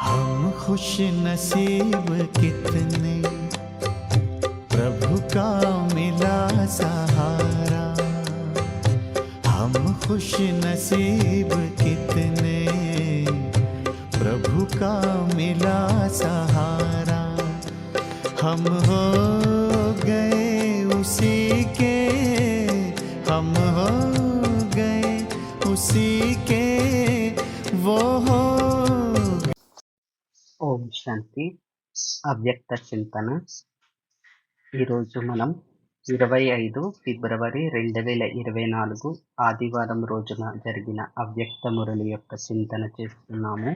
हम खुश नसीब कितने, प्रभु का मिला सहारा। हम खुश नसीब कितने, प्रभु का मिला सहारा। हम हो गए उसी के, हम हो गए उसी के, वो हो। ఓం శాంతి. అవ్యక్త చింతన. ఈరోజు మనం 25 ఫిబ్రవరి 2024 ఆదివారం రోజున జరిగిన అవ్యక్త మురళి యొక్క చింతన చేస్తున్నాము.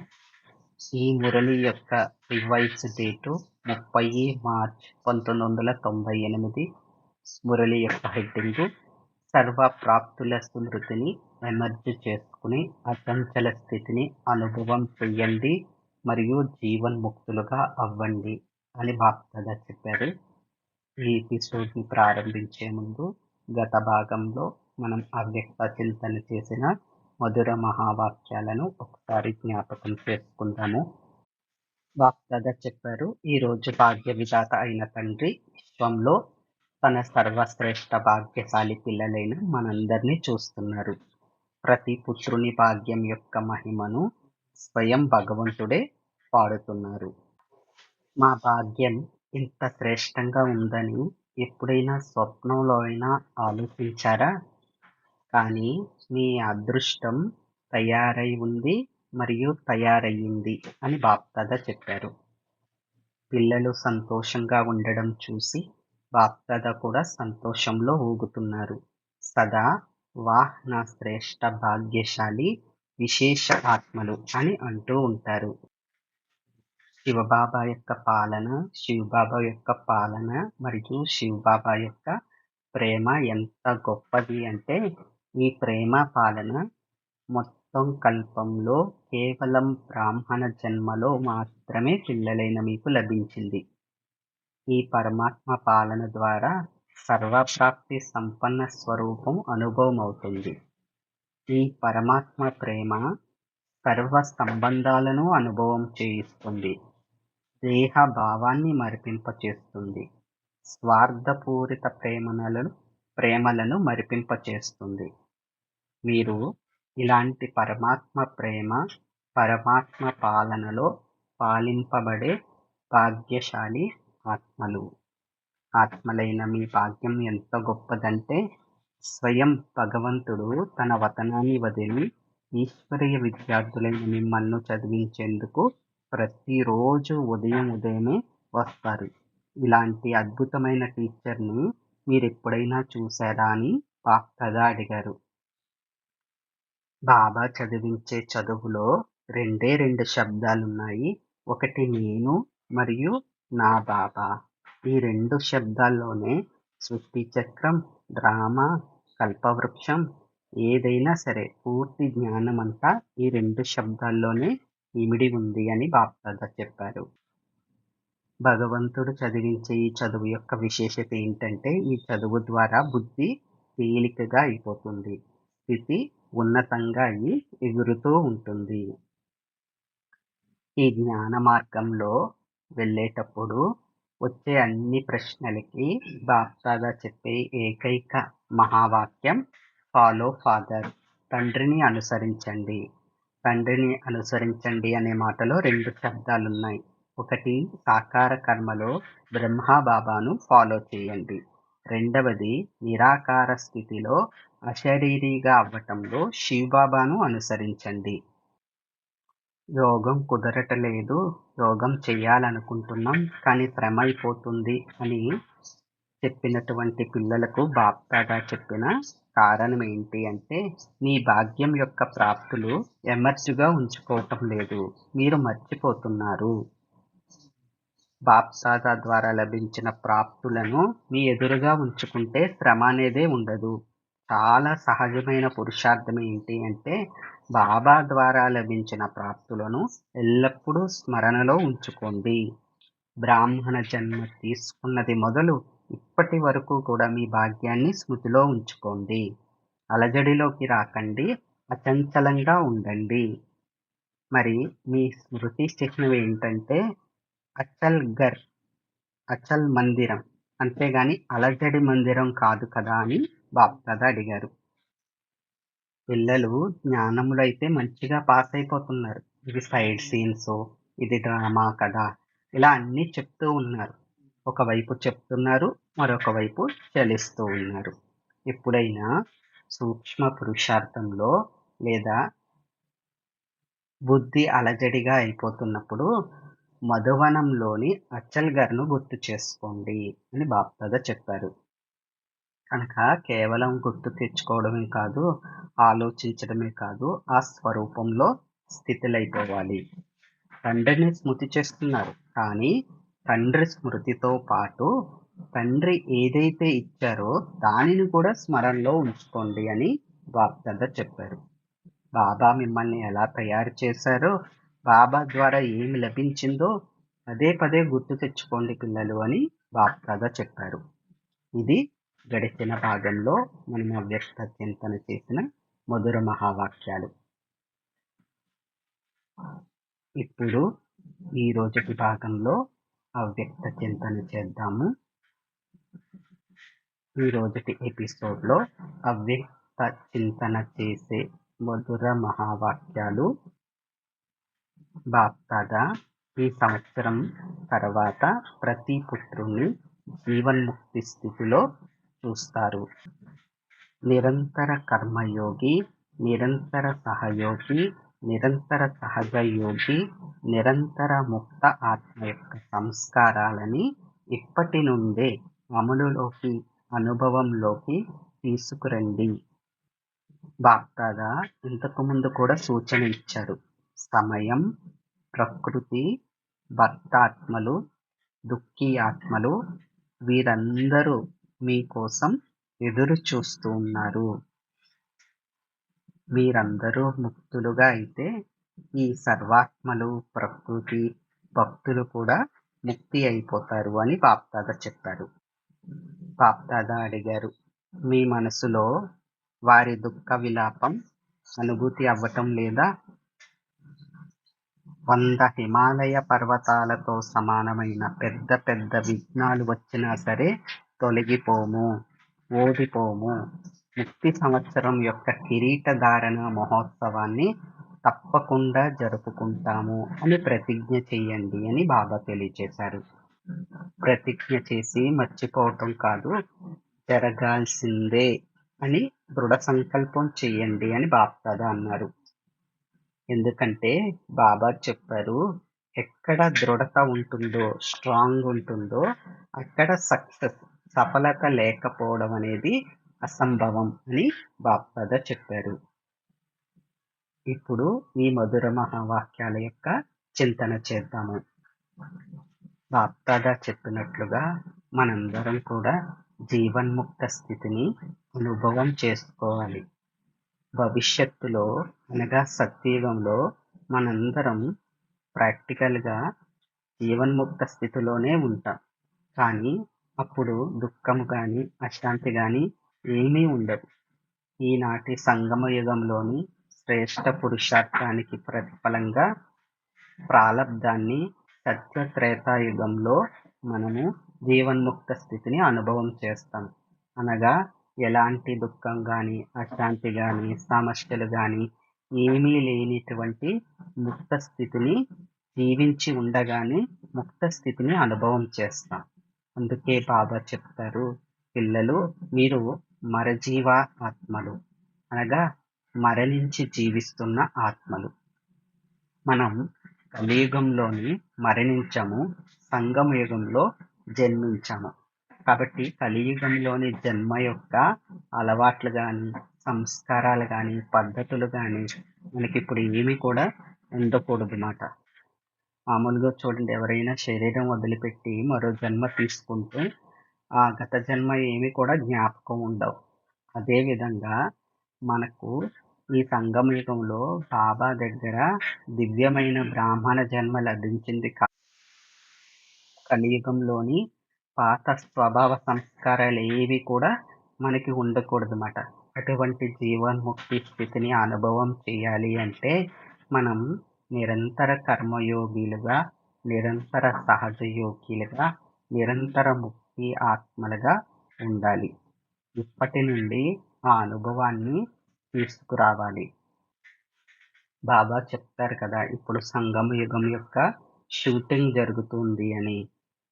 ఈ మురళి యొక్క రివైజ్ డేటు 30 మార్చ్ 1998. మురళి యొక్క హెడ్డింగ్ సర్వ ప్రాప్తుల స్మృతిని ఎమర్జ్ చేసుకుని అచంచల స్థితిని అనుభవం చెయ్యండి మరియు జీవన్ముక్తులుగా అవ్వండి అని బాప్దాదా చెప్పారు. ఈ ఎపిసోడ్ని ప్రారంభించే ముందు గత భాగంలో మనం అవ్యక్త చింతన చేసిన మధుర మహావాక్యాలను ఒకసారి జ్ఞాపకం చేసుకుందాము. బాప్దాదా చెప్పారు, ఈరోజు భాగ్య విధాత అయిన తండ్రి విశ్వంలో తన సర్వశ్రేష్ఠ భాగ్యశాలి పిల్లలైన మనందరినీ చూస్తున్నారు. ప్రతి పుత్రుని భాగ్యం యొక్క మహిమను స్వయం భగవంతుడే పాడుతున్నారు. మా భాగ్యం ఇంత శ్రేష్టంగా ఉందని ఎప్పుడైనా స్వప్నంలో అయినా ఆలోచించారా? కానీ మీ అదృష్టం తయారై ఉంది మరియు తయారయ్యింది అని బాప్దాదా చెప్పారు. పిల్లలు సంతోషంగా ఉండడం చూసి బాప్దాదా కూడా సంతోషంలో ఊగుతున్నారు. సదా వాహ్ నా శ్రేష్ఠ భాగ్యశాలి విశేష ఆత్మలు అని అంటూ ఉంటారు. శివబాబా యొక్క పాలన, శివబాబా యొక్క పాలన మరియు శివబాబా యొక్క ప్రేమ ఎంత గొప్పది అంటే, ఈ ప్రేమ పాలన మొత్తం కల్పంలో కేవలం బ్రాహ్మణ జన్మలో మాత్రమే పిల్లలైన మీకు లభించింది. ఈ పరమాత్మ పాలన ద్వారా సర్వప్రాప్తి సంపన్న స్వరూపం అనుభవం అవుతుంది. ఈ పరమాత్మ ప్రేమ సర్వ సంబంధాలను అనుభవం చేయిస్తుంది. దేహ భావాన్ని మరిపింపచేస్తుంది. స్వార్థపూరిత ప్రేమలను మరిపింపచేస్తుంది. మీరు ఇలాంటి పరమాత్మ ప్రేమ, పరమాత్మ పాలనలో పాలింపబడే భాగ్యశాలి ఆత్మలు. ఆత్మలైన మీ భాగ్యం ఎంత గొప్పదంటే, స్వయం భగవంతుడు తన వతనాన్ని వదిలి ఈశ్వరీయ విద్యార్థులైన మిమ్మల్ని చదివించేందుకు ప్రతిరోజు ఉదయమే వస్తారు. ఇలాంటి అద్భుతమైన టీచర్ని మీరు ఎప్పుడైనా చూసారా అని బాప్దాదా అడిగారు. బాబా చదివించే చదువులో రెండే 2 శబ్దాలున్నాయి. ఒకటి నేను మరియు నా బాబా. ఈ 2 శబ్దాల్లోనే సృష్టి చక్రం, డ్రామా, కల్పవృక్షం ఏదైనా సరే పూర్తి జ్ఞానం అంతా ఈ 2 శబ్దాల్లోనే ఇమిడి ఉంది అని బాప్దాదా చెప్పారు. భగవంతుడు చదివించే ఈ చదువు యొక్క విశేషత ఏంటంటే, ఈ చదువు ద్వారా బుద్ధి తేలికగా అయిపోతుంది, స్థితి ఉన్నతంగా అయి ఎగురుతూ ఉంటుంది. ఈ జ్ఞాన మార్గంలో వెళ్ళేటప్పుడు వచ్చే అన్ని ప్రశ్నలకి బాప్దాదా చెప్పే ఏకైక మహావాక్యం ఫాలో ఫాదర్, తండ్రిని అనుసరించండి. తండ్రిని అనుసరించండి అనే మాటలో 2 శబ్దాలున్నాయి. ఒకటి సాకార కర్మలో బ్రహ్మబాబాను ఫాలో చేయండి. రెండవది నిరాకార స్థితిలో అశరీరిగా అవ్వటంలో శివబాబాను అనుసరించండి. యోగం కుదరటలేదు, యోగం చెయ్యాలనుకుంటున్నాం కానీ శ్రమ అయిపోతుంది అని చెప్పినటువంటి పిల్లలకు బాప్దాదా చెప్పిన కారణం ఏంటి అంటే, మీ భాగ్యం యొక్క ప్రాప్తులు ఎమర్జ్గా ఉంచుకోవటం లేదు, మీరు మర్చిపోతున్నారు. బాప్దాదా ద్వారా లభించిన ప్రాప్తులను మీ ఎదురుగా ఉంచుకుంటే శ్రమ అనేదే ఉండదు. చాలా సహజమైన పురుషార్థం ఏంటి అంటే, బాబా ద్వారా లభించిన ప్రాప్తులను ఎల్లప్పుడూ స్మరణలో ఉంచుకోండి. బ్రాహ్మణ జన్మ తీసుకున్నది మొదలు ఇప్పటి వరకు కూడా మీ భాగ్యాన్ని స్మృతిలో ఉంచుకోండి. అలజడిలోకి రాకండి, అచంచలంగా ఉండండి. మరి మీ స్మృతి చిహ్నం ఏంటంటే అచల్ మందిరం, అంతేగాని అలజడి మందిరం కాదు కదా అని బాప్దాదా అడిగారు. పిల్లలు జ్ఞానములో అయితే మంచిగా పాస్ అయిపోతున్నారు. ఇది సైడ్ సీన్స్, ఇది డ్రామా కదా, ఇలా అన్నీ చెప్తూ ఉన్నారు. ఒకవైపు చెప్తున్నారు, మరొక వైపు చలిస్తూ ఉన్నారు. ఎప్పుడైనా సూక్ష్మ పురుషార్థంలో లేదా బుద్ధి అలజడిగా అయిపోతున్నప్పుడు మధువనంలోని అచ్చల్ గారిను గుర్తు చేసుకోండి అని బాప్దాదా చెప్పారు. కనుక కేవలం గుర్తు తెచ్చుకోవడమే కాదు, ఆలోచించడమే కాదు, ఆ స్వరూపంలో స్థితులైపోవాలి. తండ్రిని స్మృతి చేస్తున్నారు, కానీ తండ్రి స్మృతితో పాటు తండ్రి ఏదైతే ఇచ్చారో దానిని కూడా స్మరణలో ఉంచుకోండి అని బాప్దాదా చెప్పారు. బాబా మిమ్మల్ని ఎలా తయారు చేశారో, బాబా ద్వారా ఏమి లభించిందో పదే పదే గుర్తు తెచ్చుకోండి పిల్లలు అని బాప్దాదా చెప్పారు. ఇది గడిచిన భాగంలో మనం అవ్యక్త చింతన చేసిన మధుర మహావాక్యాలు. ఇప్పుడు ఈ రోజుటి భాగంలో అవ్యక్త చింతన చేద్దాము. ఈ రోజుటి ఎపిసోడ్లో అవ్యక్త చింతన చేసే మధుర మహావాక్యాలు. బాప్దాదా ఈ సంవత్సరం తర్వాత ప్రతి పుత్రుణ్ణి జీవన్ముక్తి స్థితిలో చూస్తారు. నిరంతర కర్మయోగి, నిరంతర సహయోగి, నిరంతర సహజ యోగి, నిరంతర ముక్త ఆత్మ యొక్క సంస్కారాలని ఇప్పటి నుండే అమలులోకి, అనుభవంలోకి తీసుకురండి. బాప్దాదా ఇంతకు ముందు కూడా సూచన ఇచ్చారు. సమయం, ప్రకృతి, భక్తాత్మలు, దుఃఖీ ఆత్మలు వీరందరూ మీకోసం ఎదురు చూస్తూ ఉన్నారు. మీరందరూ ముక్తులుగా అయితే ఈ సర్వాత్మలు, ప్రకృతి, భక్తులు కూడా ముక్తి అయిపోతారు అని బాప్దాదా చెప్పారు. బాప్దాదా అడిగారు, మీ మనసులో వారి దుఃఖ విలాపం అనుభూతి అవ్వటం లేదా? 100 హిమాలయ పర్వతాలతో సమానమైన పెద్ద పెద్ద విఘ్నాలు వచ్చినా సరే తొలగిపోము, ఓడిపోము. ముక్తి సంవత్సరం యొక్క కిరీటధారణ మహోత్సవాన్ని తప్పకుండా జరుపుకుంటాము అని ప్రతిజ్ఞ చేయండి అని బాబా తెలియచేశారు. ప్రతిజ్ఞ చేసి మర్చిపోవటం కాదు, జరగాల్సిందే అని దృఢ సంకల్పం చేయండి అని బాప్దాదా అన్నారు. ఎందుకంటే బాబా చెప్పారు, ఎక్కడ దృఢత ఉంటుందో, స్ట్రాంగ్ ఉంటుందో అక్కడ సఫలత లేకపోవడం అనేది అసంభవం అని బాప్దాదా చెప్పారు. ఇప్పుడు ఈ మధుర మహావాక్యాల యొక్క చింతన చేద్దాము. బాప్దాదా చెప్పినట్లుగా మనందరం కూడా జీవన్ముక్త స్థితిని అనుభవం చేసుకోవాలి. భవిష్యత్తులో అనగా సత్యయుగంలో మనందరం ప్రాక్టికల్గా జీవన్ముక్త స్థితిలోనే ఉంటాం. కానీ అప్పుడు దుఃఖము కానీ అశాంతి కానీ ఏమీ ఉండదు. ఈనాటి సంగమ యుగంలోని శ్రేష్ఠ పురుషార్థానికి ప్రతిఫలంగా ప్రాలబ్ధాన్ని సత్య త్రేతాయుగంలో మనము జీవన్ముక్త స్థితిని అనుభవం చేస్తాం. అనగా ఎలాంటి దుఃఖం కానీ అశాంతి కానీ సమస్యలు కానీ ఏమీ లేనిటువంటి ముక్త స్థితిని జీవించి ఉండగానే ముక్త స్థితిని అనుభవం చేస్తాం. అందుకే బాబా చెప్తారు, పిల్లలు మీరు మరజీవ ఆత్మలు, అనగా మరణించి జీవిస్తున్న ఆత్మలు. మనం కలియుగంలోని మరణించము, సంగమ యుగంలో జన్మించాము. కాబట్టి కలియుగంలోని జన్మ యొక్క అలవాట్లు కానీ, సంస్కారాలు కానీ, పద్ధతులు కానీ మనకి ఇప్పుడు ఏమీ కూడా ఉండకూడదు మాట. మామూలుగా చూడండి, ఎవరైనా శరీరం వదిలిపెట్టి మరో జన్మ తీసుకుంటే ఆ గత జన్మ ఏమి కూడా జ్ఞాపకం ఉండవు. అదేవిధంగా మనకు ఈ సంగమ యుగంలో బాబా దగ్గర దివ్యమైన బ్రాహ్మణ జన్మ లభించింది. కలియుగంలోని పాత స్వభావ సంస్కారాలు ఏవి కూడా మనకి ఉండకూడదు మాట. అటువంటి జీవన్ముక్తి స్థితిని అనుభవం చేయాలి అంటే మనం నిరంతర కర్మయోగిలుగా, నిరంతర సహజ యోగిలుగా, నిరంతర ముక్తి ఆత్మలుగా ఉండాలి. ఇప్పటి నుండి ఆ అనుభవాన్ని తీసుకురావాలి. బాబా చెప్తారు కదా, ఇప్పుడు సంగమ యుగం యొక్క షూటింగ్ జరుగుతుంది అని.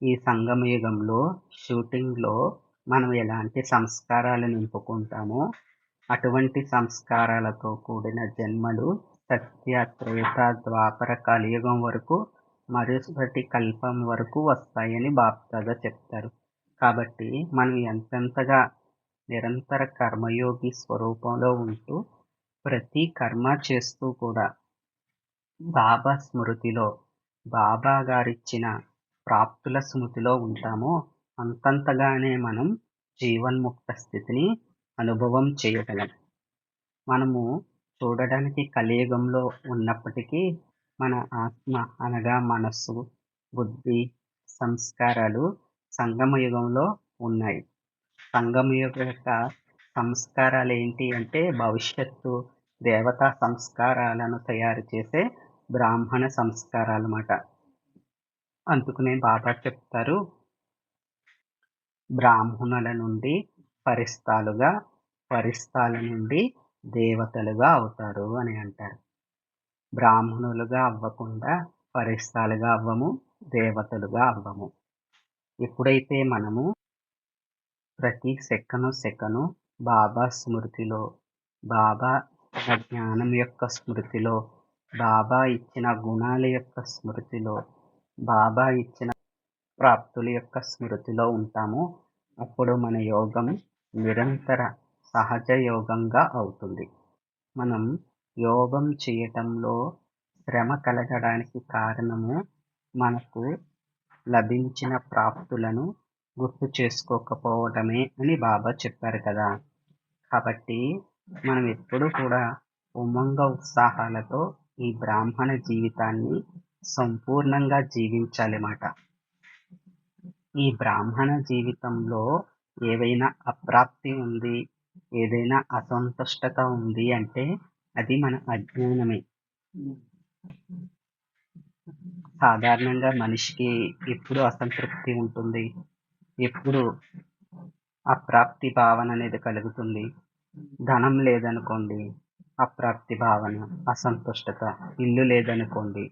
ఈ సంగమ యుగంలో షూటింగ్లో మనం ఎలాంటి సంస్కారాలు నింపుకుంటామో అటువంటి సంస్కారాలతో కూడిన జన్మలు సత్య, త్రేత, ద్వాపర, కలియుగం వరకు మరుసటి కల్పం వరకు వస్తాయని బాప్దాదా చెప్తారు. కాబట్టి మనం ఎంతెంతగా నిరంతర కర్మయోగి స్వరూపంలో ఉంటూ ప్రతి కర్మ చేస్తూ కూడా బాబా స్మృతిలో, బాబా గారిచ్చిన ప్రాప్తుల స్మృతిలో ఉంటామో అంతంతగానే మనం జీవన్ముక్త స్థితిని అనుభవం చేయగలం. మనము చూడడానికి కలియుగంలో ఉన్నప్పటికీ మన ఆత్మ అనగా మనస్సు, బుద్ధి, సంస్కారాలు సంగమ యుగంలో ఉన్నాయి. సంగమ యుగం యొక్క సంస్కారాలు ఏంటి అంటే భవిష్యత్తు దేవతా సంస్కారాలను తయారు చేసే బ్రాహ్మణ సంస్కారాలు అన్నమాట. అందుకనే బాబా చెప్తారు, బ్రాహ్మణుల నుండి ఫరిస్తాలుగా, ఫరిస్తాల నుండి దేవతలుగా అవుతారు అని అంటారు. బ్రాహ్మణులుగా అవ్వకుండా ఫరిస్తాలుగా అవ్వము, దేవతలుగా అవ్వము. ఎప్పుడైతే మనము ప్రతి సెకను బాబా స్మృతిలో, బాబా ఇచ్చిన జ్ఞానం యొక్క స్మృతిలో, బాబా ఇచ్చిన గుణాల యొక్క స్మృతిలో, బాబా ఇచ్చిన ప్రాప్తుల యొక్క స్మృతిలో ఉంటామో అప్పుడు మన యోగం నిరంతర సహజ యోగంగా అవుతుంది. మనం యోగం చేయటంలో శ్రమ కలగడానికి కారణము మనకు లభించిన ప్రాప్తులను గుర్తు చేసుకోకపోవటమే అని బాబా చెప్పారు కదా. కాబట్టి మనం ఎప్పుడూ కూడా ఉమంగ ఉత్సాహాలతో ఈ బ్రాహ్మణ జీవితాన్ని సంపూర్ణంగా జీవించాలన్నమాట. ఈ బ్రాహ్మణ జీవితంలో ఏవైనా అప్రాప్తి ఉంది, ఏదైనా అసంతుష్టత ఉంది అంటే అది మన అజ్ఞానమే. సాధారణంగా మనిషికి ఎప్పుడు అసంతృప్తి ఉంటుంది, ఎప్పుడు అప్రాప్తి భావన అనేది కలుగుతుంది. ధనం లేదనుకోండి అప్రాప్తి భావన, అసంతుష్టత. ఇల్లు లేదనుకోండి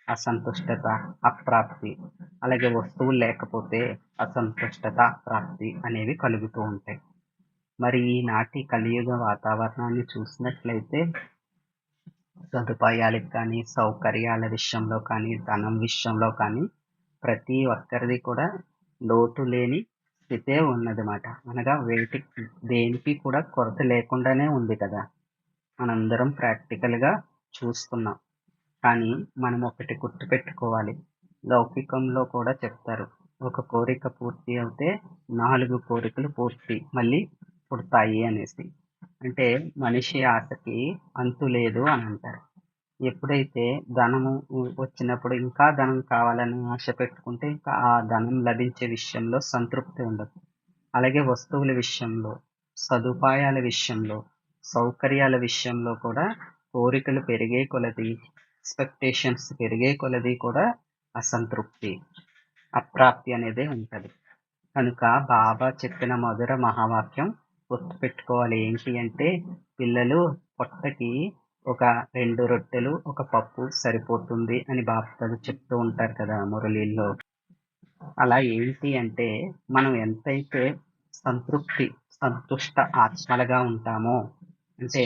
అసంతుష్టత, అప్రాప్తి. అలాగే వస్తువులు లేకపోతే అసంతుష్టత, అప్రాప్తి అనేవి కలుగుతూ ఉంటాయి. మరి ఈనాటి కలియుగ వాతావరణాన్ని చూసినట్లయితే సదుపాయాలకు కానీ, సౌకర్యాల విషయంలో కానీ, ధనం విషయంలో కానీ ప్రతి ఒక్కరిది కూడా లోటు లేని స్థితే ఉన్నదన్నమాట. అనగా దేనికి కూడా కొరత లేకుండానే ఉంది కదా. మనందరం ప్రాక్టికల్గా చూస్తున్నాం. కానీ మనం ఒకటి గుర్తుపెట్టుకోవాలి, లౌకికంలో కూడా చెప్తారు, ఒక కోరిక పూర్తి అవుతే 4 కోరికలు మళ్ళీ పుడతాయి అనేసి. అంటే మనిషి ఆశకి అంతు లేదు అని అంటారు. ఎప్పుడైతే ధనము వచ్చినప్పుడు ఇంకా ధనం కావాలని ఆశ పెట్టుకుంటే ఇంకా ఆ ధనం లభించే విషయంలో సంతృప్తి ఉండదు. అలాగే వస్తువుల విషయంలో, సదుపాయాల విషయంలో, సౌకర్యాల విషయంలో కూడా కోరికలు పెరిగే కొలది, ఎక్స్పెక్టేషన్స్ పెరిగే కొలది కూడా అసంతృప్తి, అప్రాప్తి అనేది ఉంటుంది. కనుక బాబా చెప్పిన మధుర మహావాక్యం గుర్తుపెట్టుకోవాలి. ఏంటి అంటే, పిల్లలు పొట్టకి ఒక 2 రొట్టెలు, ఒక పప్పు సరిపోతుంది అని బాప్దాదా చెప్తూ ఉంటారు కదా మురళీల్లో. అలా ఏంటి అంటే, మనం ఎంతైతే సంతుష్ట ఆత్మలుగా ఉంటామో, అంటే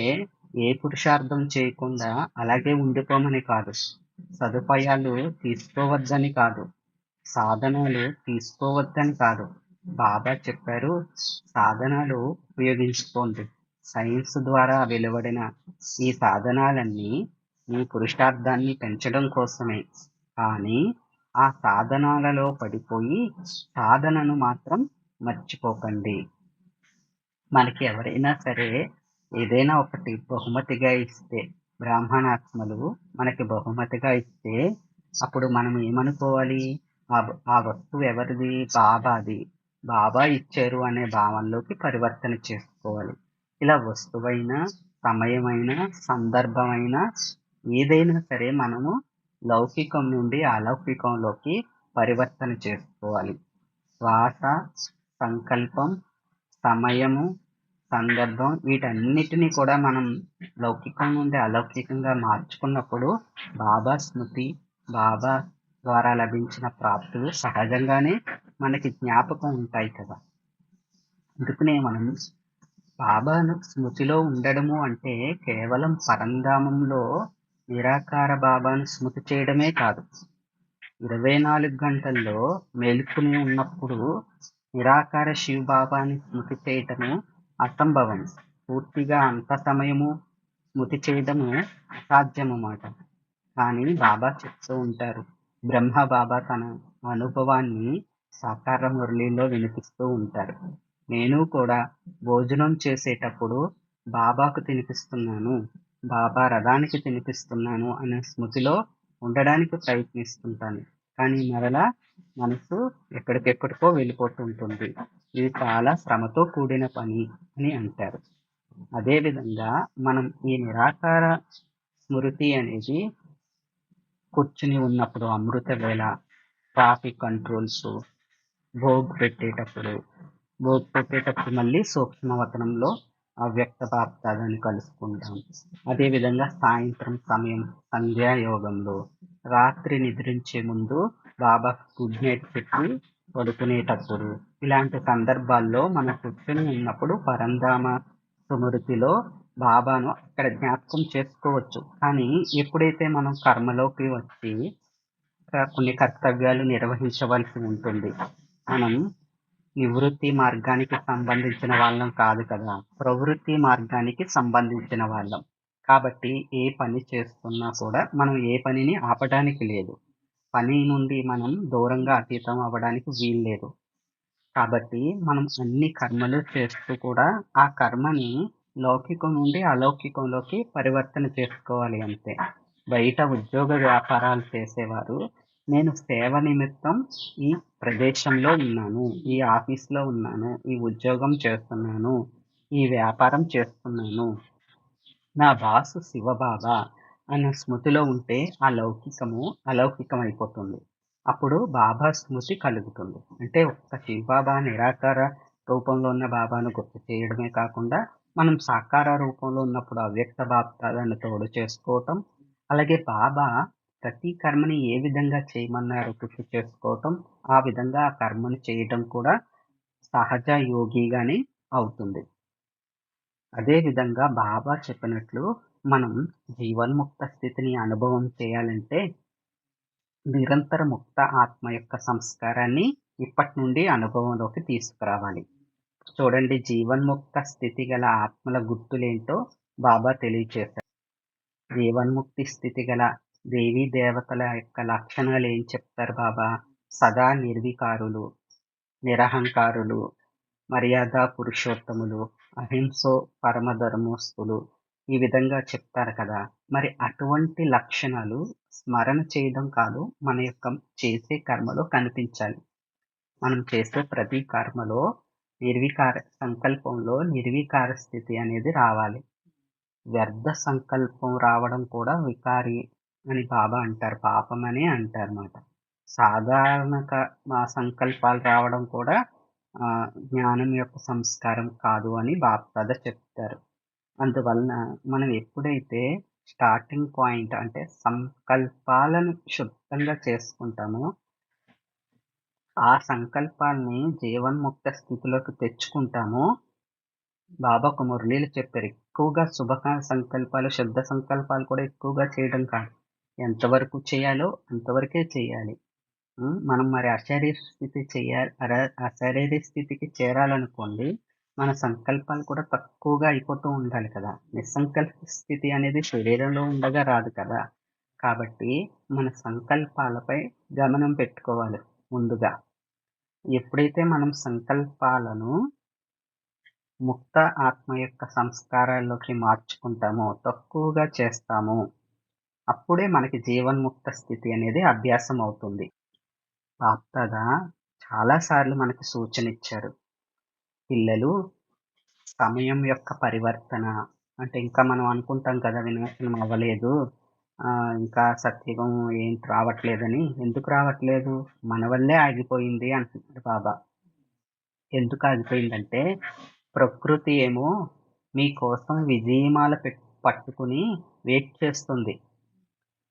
ఏ పురుషార్థం చేయకుండా అలాగే ఉండిపోమని కాదు, సదుపాయాలు తీసుకోవద్దని కాదు, సాధనాలు తీసుకోవద్దని కాదు. బాబా చెప్పారు, సాధనాలు ఉపయోగించుకోండి. సైన్స్ ద్వారా వెలువడిన ఈ సాధనాలన్నీ మీ పురుషార్థాన్ని పెంచడం కోసమే. కానీ ఆ సాధనాలలో పడిపోయి సాధనను మాత్రం మర్చిపోకండి. మనకి ఎవరైనా సరే ఏదైనా ఒకటి బహుమతిగా ఇస్తే, బ్రాహ్మణాత్మలు మనకి బహుమతిగా ఇస్తే అప్పుడు మనం ఏమనుకోవాలి, ఆ వస్తువు ఎవరిది, బాబాది, బాబా ఇచ్చారు అనే భావనలోకి పరివర్తన చేసుకోవాలి. ఇలా వస్తువైనా, సమయమైనా, సందర్భమైనా ఏదైనా సరే మనము లౌకికం నుండి అలౌకికంలోకి పరివర్తన చేసుకోవాలి. శ్వాస, సంకల్పం, సమయము, సందర్భం వీటన్నిటిని కూడా మనం లౌకికం నుండి అలౌకికంగా మార్చుకున్నప్పుడు బాబా స్మృతి, బాబా ద్వారా లభించిన ప్రాప్తులు సహజంగానే మనకి జ్ఞాపకం ఉంటాయి కదా. అందుకనే మనం బాబాను స్మృతిలో ఉండడము అంటే కేవలం పరంధామంలో నిరాకార బాబాను స్మృతి చేయడమే కాదు. 24 గంటల్లో మేలుకుని ఉన్నప్పుడు నిరాకార శివ బాబాని స్మృతి చేయటము అసంభవం. పూర్తిగా అంత సమయము స్మృతి చేయడము అసాధ్యమన్నమాట. కానీ బాబా చెప్తూ ఉంటారు. బ్రహ్మ బాబా తన అనుభవాన్ని సాకార మురళిలో వినిపిస్తూ ఉంటారు. నేను కూడా భోజనం చేసేటప్పుడు బాబాకు తినిపిస్తున్నాను, బాబా రథానికి తినిపిస్తున్నాను అనే స్మృతిలో ఉండడానికి ప్రయత్నిస్తుంటాను. కానీ మరలా మనసు ఎక్కడికెక్కడికో వెళ్ళిపోతుంటుంది. ఇది చాలా శ్రమతో కూడిన పని అని అంటారు. అదేవిధంగా మనం ఈ నిరాకార స్మృతి అనేది కూర్చుని ఉన్నప్పుడు అమృత వేళ, ట్రాఫిక్ కంట్రోల్స్, భోగ్ పెట్టేటప్పుడు మళ్ళీ సూక్ష్మవతనంలో అవ్యక్త బాప్దాదాన్ని కలుసుకుంటాం. అదేవిధంగా సాయంత్రం సమయం సంధ్యాయోగంలో, రాత్రి నిద్రించే ముందు బాబా గుడ్ నైట్ చెప్పి పడుకునేటప్పుడు, ఇలాంటి సందర్భాల్లో మనం కూర్చొని ఉన్నప్పుడు పరంధామ స్మృతిలో బాబాను అక్కడ జ్ఞాపకం చేసుకోవచ్చు. కానీ ఎప్పుడైతే మనం కర్మలోకి వచ్చి కొన్ని కర్తవ్యాలు నిర్వహించవలసి ఉంటుంది, మనం నివృత్తి మార్గానికి సంబంధించిన వాళ్ళం కాదు కదా, ప్రవృత్తి మార్గానికి సంబంధించిన వాళ్ళం. కాబట్టి ఏ పని చేస్తున్నా కూడా మనం ఏ పనిని ఆపడానికి లేదు. పని నుండి మనం దూరంగా అతీతం అవ్వడానికి వీల్లేదు. కాబట్టి మనం అన్ని కర్మలు చేస్తూ కూడా ఆ కర్మని లౌకికం నుండి అలౌకికంలోకి పరివర్తన చేసుకోవాలి అంతే. బయట ఉద్యోగ వ్యాపారాలు చేసేవారు నేను సేవ నిమిత్తం ఈ ప్రదేశంలో ఉన్నాను, ఈ ఆఫీస్లో ఉన్నాను, ఈ ఉద్యోగం చేస్తున్నాను, ఈ వ్యాపారం చేస్తున్నాను, నా బాసు శివబాబా అన్న స్మృతిలో ఉంటే ఆ లౌకికము అలౌకికం అయిపోతుంది. అప్పుడు బాబా స్మృతి కలుగుతుంది. అంటే ఒక్క శివబాబా నిరాకార రూపంలో ఉన్న బాబాను గుర్తు చేయడమే కాకుండా మనం సాకార రూపంలో ఉన్నప్పుడు అవ్యక్త బాప్దాదాన్ని తోడు చేసుకోవటం, అలాగే బాబా ప్రతి కర్మని ఏ విధంగా చేయమన్నారో గుర్తు చేసుకోవటం, ఆ విధంగా ఆ కర్మను చేయటం కూడా సహజ యోగిగానే అవుతుంది. అదే విధంగా బాబా చెప్పినట్లు మనం జీవన్ముక్త స్థితిని అనుభవం చేయాలంటే నిరంతర ముక్త ఆత్మ యొక్క సంస్కారాన్ని ఇప్పటి నుండి అనుభవంలోకి తీసుకురావాలి. చూడండి, జీవన్ముక్త స్థితి గల ఆత్మల గుర్తులేంటో బాబా తెలియచేశారు. జీవన్ముక్తి స్థితి గల దేవీ దేవతల యొక్క లక్షణాలు ఏం చెప్తారు బాబా? సదా నిర్వికారులు, నిరహంకారులు, మర్యాద పురుషోత్తములు, అహింసో పరమధర్మోస్తులు, ఈ విధంగా చెప్తారు కదా. మరి అటువంటి లక్షణాలు స్మరణ చేయడం కాదు, మన యొక్క చేసే కర్మలో కనిపించాలి. మనం చేసే ప్రతి కర్మలో నిర్వికార సంకల్పంలో నిర్వికార స్థితి అనేది రావాలి. వ్యర్థ సంకల్పం రావడం కూడా వికారి అని బాబా అంటారు, పాపం అని అంటారు అన్నమాట. సాధారణ మా సంకల్పాలు రావడం కూడా జ్ఞానం యొక్క సంస్కారం కాదు అని బాప్దాదా చెప్తారు. అందువలన మనం ఎప్పుడైతే స్టార్టింగ్ పాయింట్ అంటే సంకల్పాలను శుద్ధంగా చేసుకుంటామో, ఆ సంకల్పాల్ని జీవన్ముక్త స్థితిలోకి తెచ్చుకుంటామో, బాబా ఒక మురళీలు చెప్పారు, ఎక్కువగా శుభ సంకల్పాలు, శుద్ధ సంకల్పాలు కూడా ఎక్కువగా చేయడం కాదు, ఎంతవరకు చేయాలో అంతవరకే చేయాలి. మనం మరి అశారీర స్థితికి చేరాలనుకోండి, మన సంకల్పాలు కూడా తక్కువగా అయిపోతూ ఉండాలి కదా. నిస్సంకల్ప స్థితి అనేది శరీరంలో ఉండగా రాదు కదా. కాబట్టి మన సంకల్పాలపై గమనం పెట్టుకోవాలి ముందుగా. ఎప్పుడైతే మనం సంకల్పాలను ముక్త ఆత్మ యొక్క సంస్కారాల్లోకి మార్చుకుంటామో, తక్కువగా చేస్తామో, అప్పుడే మనకి జీవన్ముక్త స్థితి అనేది అభ్యాసం అవుతుంది. బాప్దాదా చాలాసార్లు మనకి సూచన ఇచ్చారు. పిల్లలు, సమయం యొక్క పరివర్తన అంటే ఇంకా మనం అనుకుంటాం కదా, వినాశనం అవ్వలేదు, ఇంకా సత్యుగం ఏంటి రావట్లేదని. ఎందుకు రావట్లేదు? మన వల్లే ఆగిపోయింది అంటున్నాడు బాబా. ఎందుకు ఆగిపోయిందంటే, ప్రకృతి ఏమో మీకోసం విజయమాల పట్టుకుని వెయిట్ చేస్తుంది.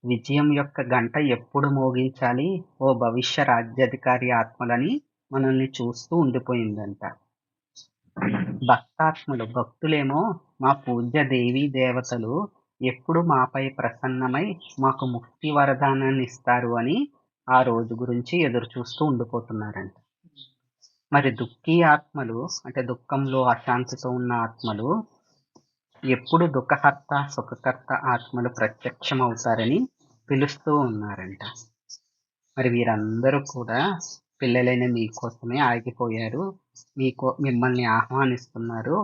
విజయం యొక్క గంట ఎప్పుడు మోగించాలి ఓ భవిష్య రాజ్యాధికారి ఆత్మలని మనల్ని చూస్తూ ఉండిపోయిందంట. భక్తులేమో మా పూజ్య దేవీ దేవతలు ఎప్పుడు మాపై ప్రసన్నమై మాకు ముక్తి వరదానాన్ని ఇస్తారు అని ఆ రోజు గురించి ఎదురు చూస్తూ ఉండిపోతున్నారంట. మరి దుఃఖీ ఆత్మలు అంటే దుఃఖంలో అశాంతితో ఉన్న ఆత్మలు ఎప్పుడు దుఃఖహర్త సుఖకర్త ఆత్మలు ప్రత్యక్షం అవుతారని పిలుస్తూ ఉన్నారంట. మరి వీరందరూ కూడా పిల్లలైన మీకోసమే ఆగిపోయారు. మిమ్మల్ని ఆహ్వానిస్తున్నారు.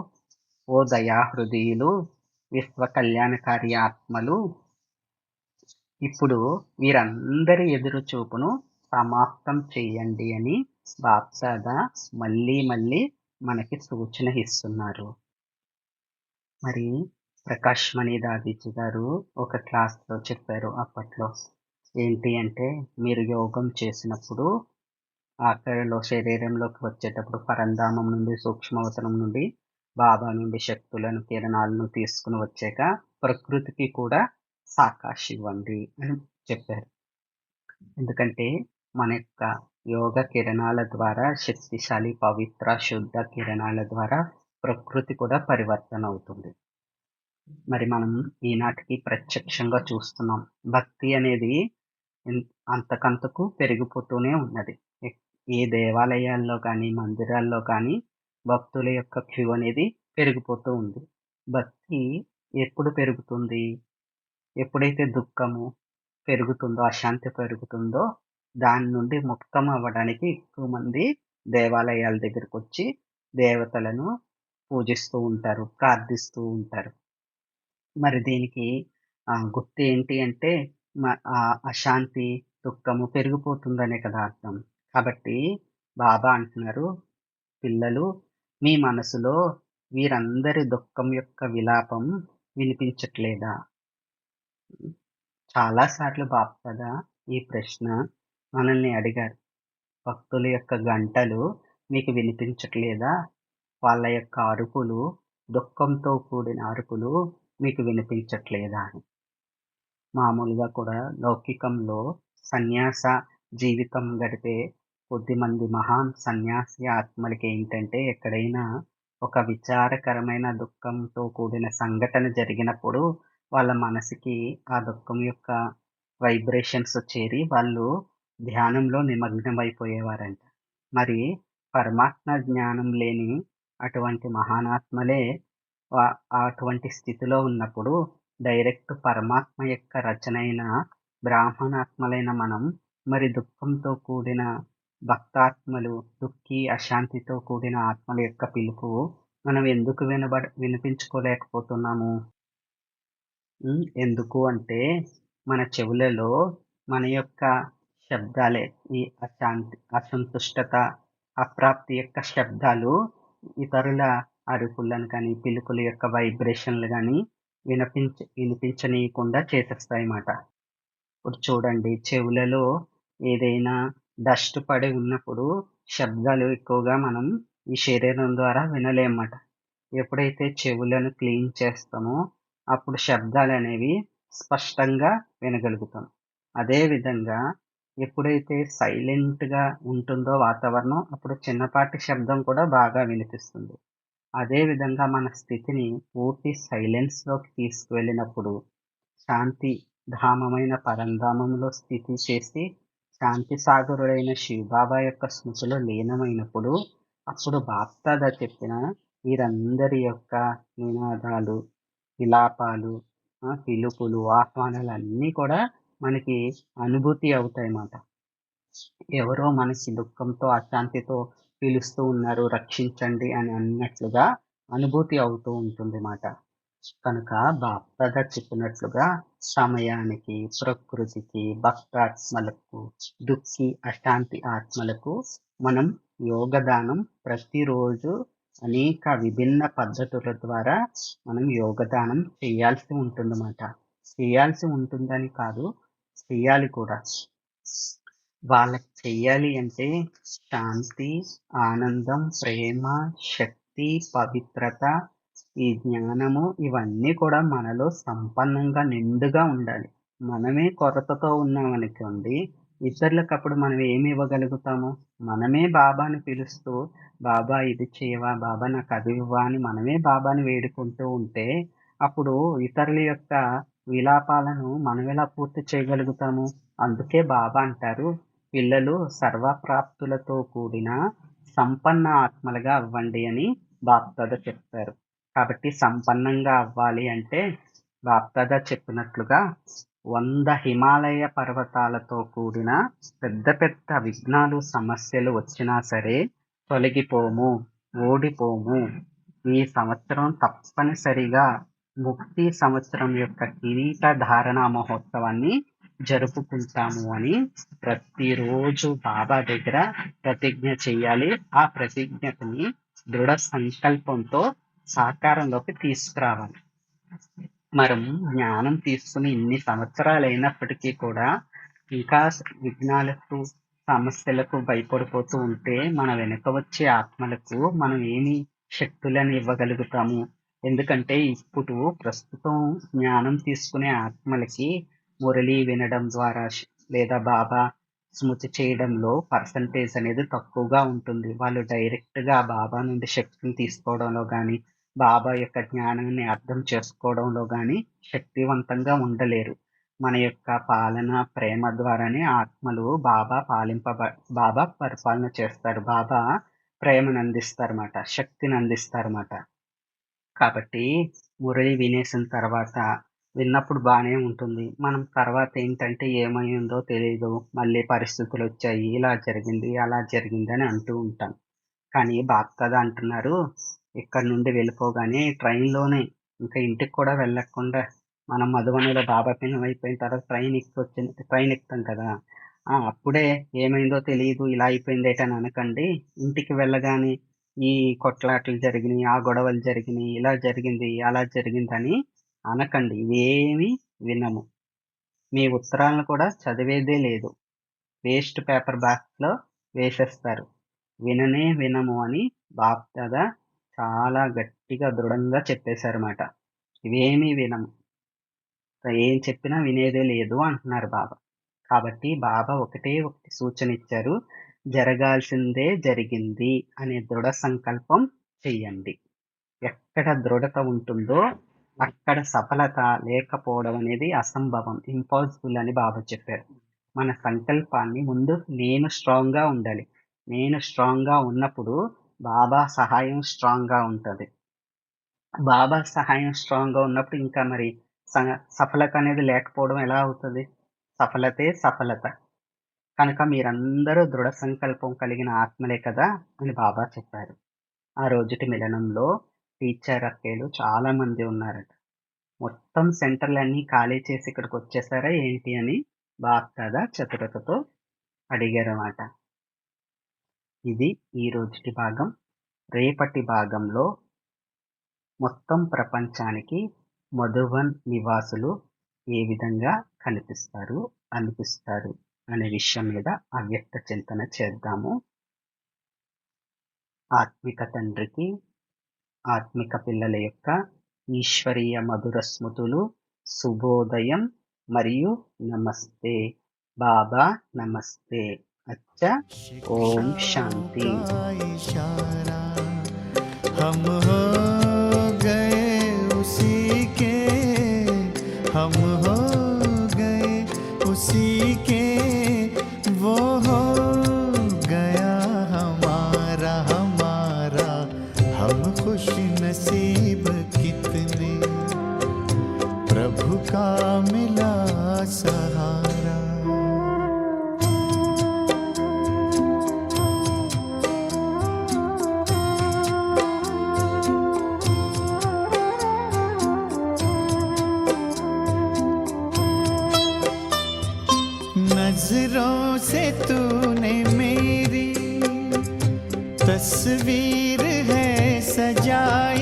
ఓ దయాహృదయులు, విశ్వ కళ్యాణకారి ఆత్మలు, ఇప్పుడు వీరందరి ఎదురు చూపును సమాప్తం చెయ్యండి అని బాప్దాదా మళ్ళీ మళ్ళీ మనకి సూచన ఇస్తున్నారు. మరి ప్రకాష్ మణి దాదీజీ గారు ఒక క్లాస్లో చెప్పారు అప్పట్లో. ఏంటి అంటే, మీరు యోగం చేసినప్పుడు ఆఖరిలో శరీరంలోకి వచ్చేటప్పుడు పరంధామం నుండి సూక్ష్మవతనం నుండి బాబా నుండి శక్తులను కిరణాలను తీసుకుని వచ్చాక ప్రకృతికి కూడా సాకాశ ఇవ్వండి అని చెప్పారు. ఎందుకంటే మన యొక్క యోగ కిరణాల ద్వారా శక్తిశాలి పవిత్ర శుద్ధ కిరణాల ద్వారా ప్రకృతి కూడా పరివర్తన అవుతుంది. మరి మనం ఈనాటికి ప్రత్యక్షంగా చూస్తున్నాం. భక్తి అనేది అంతకంతకు పెరిగిపోతూనే ఉన్నది. ఏ దేవాలయాల్లో కానీ మందిరాల్లో కానీ భక్తుల యొక్క క్యూ అనేది పెరిగిపోతూ ఉంది. భక్తి ఎప్పుడు పెరుగుతుంది? ఎప్పుడైతే దుఃఖము పెరుగుతుందో, అశాంతి పెరుగుతుందో, దాని నుండి ముక్తం అవ్వడానికి ఎక్కువ మంది దేవాలయాల దగ్గరకు వచ్చి దేవతలను పూజిస్తూ ఉంటారు, ప్రార్థిస్తూ ఉంటారు. మరి దీనికి గుర్తు ఏంటి అంటే అశాంతి దుఃఖము పెరిగిపోతుందనే కదా అర్థం. కాబట్టి బాబా అంటున్నారు, పిల్లలు మీ మనసులో వీరందరి దుఃఖం యొక్క విలాపం వినిపించట్లేదా? చాలాసార్లు బాప్దాదా ఈ ప్రశ్న మనల్ని అడిగారు. భక్తుల యొక్క గంటలు మీకు వినిపించట్లేదా? వాళ్ళ యొక్క అరుపులు, దుఃఖంతో కూడిన అరుపులు మీకు వినిపించట్లేదా అని. మామూలుగా కూడా లౌకికంలో సన్యాస జీవితం గడిపే కొద్దిమంది మహాన్ సన్యాసి ఆత్మలకి ఏంటంటే, ఎక్కడైనా ఒక విచారకరమైన దుఃఖంతో కూడిన సంఘటన జరిగినప్పుడు వాళ్ళ మనసుకి ఆ దుఃఖం యొక్క వైబ్రేషన్స్ చేరి వాళ్ళు ధ్యానంలో నిమగ్నమైపోయేవారంట. మరి పరమాత్మ జ్ఞానం లేని అటువంటి మహానాత్మలే అటువంటి స్థితిలో ఉన్నప్పుడు డైరెక్ట్ పరమాత్మ యొక్క రచనైన బ్రాహ్మణాత్మలైన మనం మరి దుఃఖంతో కూడిన భక్తాత్మలు, దుఃఖి అశాంతితో కూడిన ఆత్మల యొక్క పిలుపు మనం ఎందుకు వినిపించుకోలేకపోతున్నాము? ఎందుకు అంటే మన చెవులలో మన యొక్క శబ్దాలే ఈ అశాంతి, అసంతుష్టత, అప్రాప్తి యొక్క శబ్దాలు ఇతరుల అరుపులను కానీ పిలుపుల యొక్క వైబ్రేషన్లు కానీ వినిపించనీయకుండా చేసేస్తాయన్నమాట. ఇప్పుడు చూడండి, చెవులలో ఏదైనా డస్ట్ పడి ఉన్నప్పుడు శబ్దాలు ఎక్కువగా మనం ఈ శరీరం ద్వారా వినలేమన్నమాట. ఎప్పుడైతే చెవులను క్లీన్ చేస్తామో అప్పుడు శబ్దాలు అనేవి స్పష్టంగా వినగలుగుతాం. అదేవిధంగా ఎప్పుడైతే సైలెంట్గా ఉంటుందో వాతావరణం, అప్పుడు చిన్నపాటి శబ్దం కూడా బాగా వినిపిస్తుంది. అదేవిధంగా మన స్థితిని పూర్తి సైలెన్స్లోకి తీసుకువెళ్ళినప్పుడు, శాంతి ధామమైన పరంధామంలో స్థితి చేసి శాంతి సాగరుడైన శివబాబా యొక్క స్మృతిలో లీనమైనప్పుడు, అప్పుడు బాప్దాదా చెప్పిన వీరందరి యొక్క నినాదాలు, విలాపాలు, పిలుపులు, ఆహ్వానాలు అన్నీ కూడా మనకి అనుభూతి అవుతాయన్నమాట. ఎవరో మనకి దుఃఖంతో అశాంతితో పిలుస్తూ ఉన్నారు, రక్షించండి అని అన్నట్లుగా అనుభూతి అవుతూ ఉంటుంది మాట. కనుక బాప్దాదా చెప్పినట్లుగా సమయానికి, ప్రకృతికి, భక్తాత్మలకు, దుఃఖి అశాంతి ఆత్మలకు మనం యోగదానం ప్రతిరోజు అనేక విభిన్న పద్ధతుల ద్వారా మనం యోగదానం చేయాల్సి ఉంటుందన్నమాట. చేయాల్సి ఉంటుందని కాదు, చెయ్యాలి కూడా. వాళ్ళకి చెయ్యాలి అంటే శాంతి, ఆనందం, ప్రేమ, శక్తి, పవిత్రత, ఈ జ్ఞానము ఇవన్నీ కూడా మనలో సంపన్నంగా నిండుగా ఉండాలి. మనమే కొరతతో ఉన్నామనుకోండి, ఇతరులకప్పుడు మనం ఏమి ఇవ్వగలుగుతాము? మనమే బాబాని పిలుస్తూ, బాబా ఇది చేయవా? బాబా నాకు అది ఇవ్వా? అని మనమే బాబాని వేడుకుంటూ ఉంటే, అప్పుడు ఇతరుల యొక్క విలాపాలను మనమెలా పూర్తి చేయగలుగుతాము? అందుకే బాబా అంటారు, పిల్లలు సర్వప్రాప్తులతో కూడిన సంపన్న ఆత్మలుగా అవ్వండి అని బాప్దాదా చెప్తారు. కాబట్టి సంపన్నంగా అవ్వాలి అంటే బాప్దాదా చెప్పినట్లుగా 100 హిమాలయ పర్వతాలతో కూడిన పెద్ద పెద్ద విఘ్నాలు, సమస్యలు వచ్చినా సరే తొలగిపోము, ఓడిపోము. ఈ సంవత్సరం తప్పనిసరిగా ముక్తి సంవత్సరం యొక్క కిరీట ధారణ మహోత్సవాన్ని జరుపుకుంటాము అని ప్రతిరోజు బాబా దగ్గర ప్రతిజ్ఞ చెయ్యాలి. ఆ ప్రతిజ్ఞని దృఢ సంకల్పంతో సాకారంలోకి తీసుకురావాలి. మనం జ్ఞానం తీసుకుని ఇన్ని సంవత్సరాలు అయినప్పటికీ కూడా ఇంకా విఘ్నాలకు, సమస్యలకు భయపడిపోతూ ఉంటే మన వెనుక వచ్చే ఆత్మలకు మనం ఏమి శక్తులను ఇవ్వగలుగుతాము? ఎందుకంటే ఇప్పుడు ప్రస్తుతం జ్ఞానం తీసుకునే ఆత్మలకి మురళి వినడం ద్వారా లేదా బాబా స్మృతి చేయడంలో పర్సంటేజ్ అనేది తక్కువగా ఉంటుంది. వాళ్ళు డైరెక్ట్గా బాబా నుండి శక్తిని తీసుకోవడంలో కానీ, బాబా యొక్క జ్ఞానాన్ని అర్థం చేసుకోవడంలో కానీ శక్తివంతంగా ఉండలేరు. మన యొక్క పాలన, ప్రేమ ద్వారానే ఆత్మలు బాబా పరిపాలన చేస్తారు. బాబా ప్రేమను అందిస్తారన్నమాట, శక్తిని అందిస్తారన్నమాట. కాబట్టి మురళి వినేసిన తర్వాత విన్నప్పుడు బాగానే ఉంటుంది. మనం తర్వాత ఏంటంటే ఏమైందో తెలియదు, మళ్ళీ పరిస్థితులు వచ్చాయి, ఇలా జరిగింది, అలా జరిగింది అని అంటూ ఉంటాం. కానీ బాప్దాదా అంటున్నారు, ఇక్కడ నుండి వెళ్ళిపోగానే ట్రైన్లోనే ఇంకా ఇంటికి కూడా వెళ్ళకుండా మనం మధుబనిలో బాబా పిల్లలు అయిపోయిన తర్వాత ట్రైన్ ఎక్కుతాం కదా, అప్పుడే ఏమైందో తెలియదు, ఇలా అయిపోయింది అని అనకండి. ఇంటికి వెళ్ళగానే ఈ కొట్లాటలు జరిగినాయి, ఆ గొడవలు జరిగినాయి, ఇలా జరిగింది, అలా జరిగిందని అనకండి. ఇవేమి వినము. మీ ఉత్తరాలను కూడా చదివేదే లేదు, వేస్ట్ పేపర్ బాక్స్లో వేసేస్తారు. వినము అని బాప్దాదా చాలా గట్టిగా దృఢంగా చెప్పేశారన్నమాట. ఇవేమీ వినము, ఏం చెప్పినా వినేదే లేదు అంటున్నారు బాబా. కాబట్టి బాబా ఒకటి సూచన ఇచ్చారు, జరగాల్సిందే జరిగింది అనే దృఢ సంకల్పం చెయ్యండి. ఎక్కడ దృఢత ఉంటుందో అక్కడ సఫలత లేకపోవడం అనేది అసంభవం, ఇంపాసిబుల్ అని బాబా చెప్పారు. మన సంకల్పాన్ని ముందు నేను స్ట్రాంగ్గా ఉండాలి. నేను స్ట్రాంగ్గా ఉన్నప్పుడు బాబా సహాయం స్ట్రాంగ్గా ఉంటుంది. బాబా సహాయం స్ట్రాంగ్గా ఉన్నప్పుడు ఇంకా మరి సఫలత అనేది లేకపోవడం ఎలా అవుతుంది? సఫలతే సఫలత. కనుక మీరందరూ దృఢ సంకల్పం కలిగిన ఆత్మలే కదా అని బాబా చెప్పారు. ఆ రోజుటి మిలనంలో టీచర్ అక్కలు చాలా మంది ఉన్నారట. మొత్తం సెంటర్లన్నీ ఖాళీ చేసి ఇక్కడికి వచ్చేసారా ఏంటి అని బాప్దాదా చతురతతో అడిగారన్నమాట. ఇది ఈ రోజుటి భాగం. రేపటి భాగంలో మొత్తం ప్రపంచానికి మధుబన్ నివాసులు ఏ విధంగా అనిపిస్తారు అనే విషయం మీద అవ్యక్త చింతన చేద్దాము. ఆత్మిక తండ్రికి, ఆత్మిక పిల్లల యొక్క ఈశ్వరీయ మధుర స్మృతులు, శుభోదయం మరియు నమస్తే. బాబా నమస్తే. అచ్చా. ఓం శాంతి. हम हो गए उसी के, हम हो गए उसी के, वो हो गया हमारा, हम खुश नसीब कितने, प्रभु का मिला सहारा. नजरों से तूने मेरी तस्वीर है सजाई,